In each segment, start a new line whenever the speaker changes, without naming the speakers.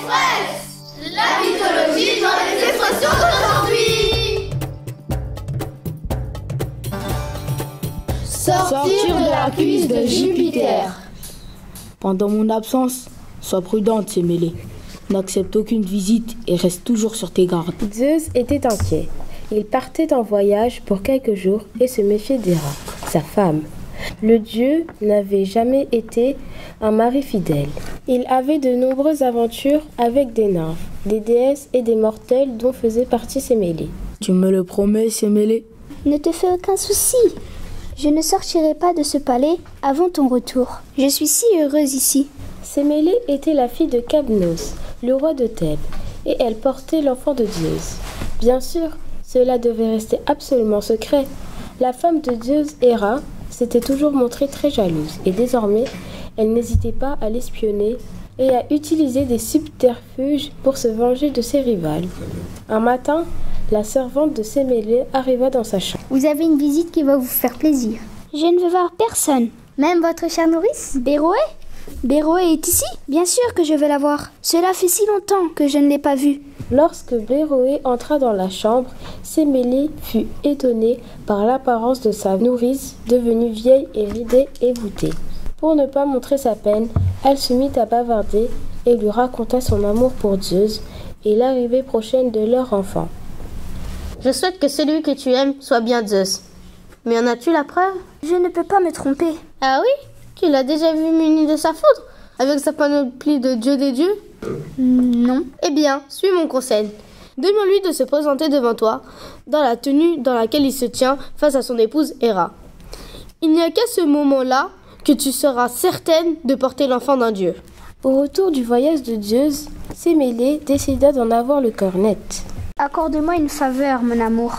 Express, la mythologie dans les expressions d'aujourd'hui.
Sortir de la cuisse de Jupiter.
Pendant mon absence, sois prudente, Sémélé. N'accepte aucune visite et reste toujours sur tes gardes.
Zeus était inquiet. Il partait en voyage pour quelques jours et se méfiait d'Héra, sa femme. Le dieu n'avait jamais été un mari fidèle. Il avait de nombreuses aventures avec des nymphes, des déesses et des mortels dont faisait partie Sémélé.
Tu me le promets, Sémélé?
Ne te fais aucun souci. Je ne sortirai pas de ce palais avant ton retour. Je suis si heureuse ici.
Sémélé était la fille de Cadmos, le roi de Thèbes, et elle portait l'enfant de Zeus. Bien sûr, cela devait rester absolument secret. La femme de Zeus, Héra, s'était toujours montrée très jalouse, et désormais, elle n'hésitait pas à l'espionner et à utiliser des subterfuges pour se venger de ses rivales. Un matin, la servante de Sémélé arriva dans sa chambre.
Vous avez une visite qui va vous faire plaisir. Je ne veux voir personne. Même votre chère nourrice, Béroé? Béroé est ici? Bien sûr que je veux la voir. Cela fait si longtemps que je ne l'ai pas vue.
Lorsque Béroé entra dans la chambre, Sémélé fut étonnée par l'apparence de sa nourrice, devenue vieille et ridée et voûtée. Pour ne pas montrer sa peine, elle se mit à bavarder et lui raconta son amour pour Zeus et l'arrivée prochaine de leur enfant.
Je souhaite que celui que tu aimes soit bien Zeus. Mais en as-tu la preuve?
Je ne peux pas me tromper.
Ah oui? Tu l'as déjà vu muni de sa foudre, avec sa panoplie de dieux des dieux?
Non.
Eh bien, suis mon conseil. Demande-lui de se présenter devant toi, dans la tenue dans laquelle il se tient face à son épouse Héra. Il n'y a qu'à ce moment-là que tu seras certaine de porter l'enfant d'un dieu.
Au retour du voyage de Zeus, Sémélé décida d'en avoir le cœur net.
Accorde-moi une faveur, mon amour.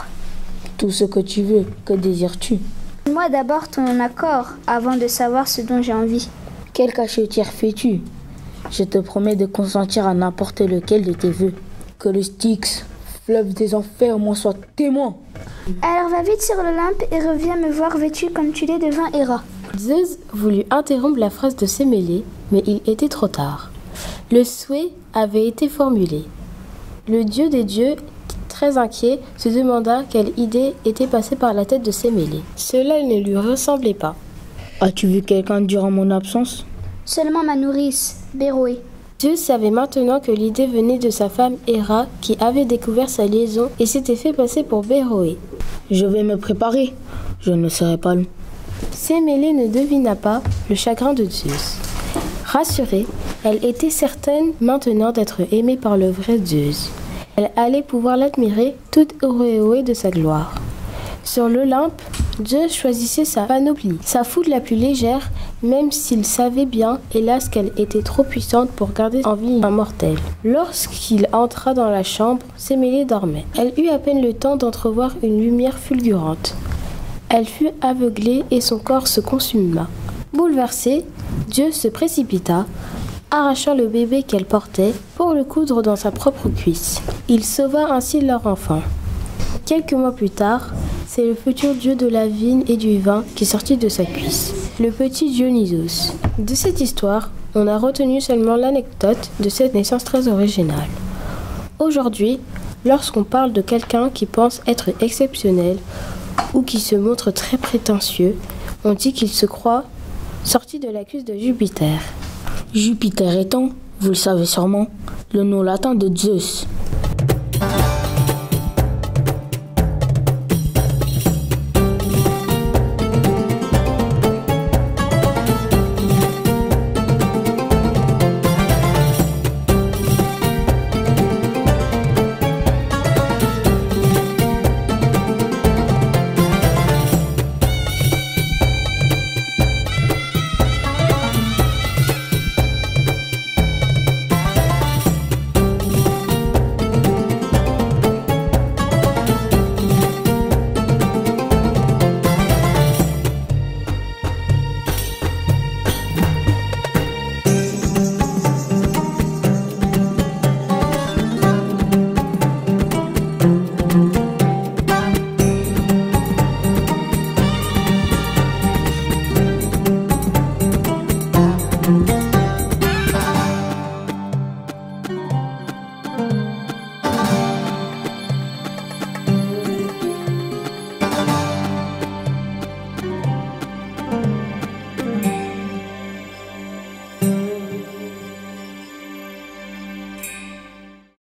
Tout ce que tu veux, que désires-tu?
Donne-moi d'abord ton accord avant de savoir ce dont j'ai envie.
Quelle cachetière fais-tu? Je te promets de consentir à n'importe lequel de tes vœux. Que le Styx, fleuve des enfers, m'en soit témoin.
Alors va vite sur l'Olympe et reviens me voir vêtu comme tu l'es devant Héra.
Zeus voulut interrompre la phrase de Sémélé, mais il était trop tard. Le souhait avait été formulé. Le dieu des dieux, très inquiet, se demanda quelle idée était passée par la tête de Sémélé. Cela ne lui ressemblait pas.
As-tu vu quelqu'un durant mon absence?
Seulement ma nourrice, Béroé.
Zeus savait maintenant que l'idée venait de sa femme Héra, qui avait découvert sa liaison et s'était fait passer pour Béroé.
Je vais me préparer. Je ne serai pas long.
Sémélé ne devina pas le chagrin de Zeus. Rassurée, elle était certaine maintenant d'être aimée par le vrai Zeus. Elle allait pouvoir l'admirer toute auréolée de sa gloire. Sur l'Olympe, Zeus choisissait sa panoplie, sa foudre la plus légère, même s'il savait bien, hélas, qu'elle était trop puissante pour garder en vie un mortel. Lorsqu'il entra dans la chambre, Sémélé dormait. Elle eut à peine le temps d'entrevoir une lumière fulgurante. Elle fut aveuglée et son corps se consuma. Bouleversée, Zeus se précipita, arrachant le bébé qu'elle portait pour le coudre dans sa propre cuisse. Il sauva ainsi leur enfant. Quelques mois plus tard, c'est le futur dieu de la vigne et du vin qui sortit de sa cuisse, le petit Dionysos. De cette histoire, on a retenu seulement l'anecdote de cette naissance très originale. Aujourd'hui, lorsqu'on parle de quelqu'un qui pense être exceptionnel ou qui se montre très prétentieux, on dit qu'il se croit sorti de la cuisse de Jupiter.
Jupiter étant, vous le savez sûrement, le nom latin de Zeus.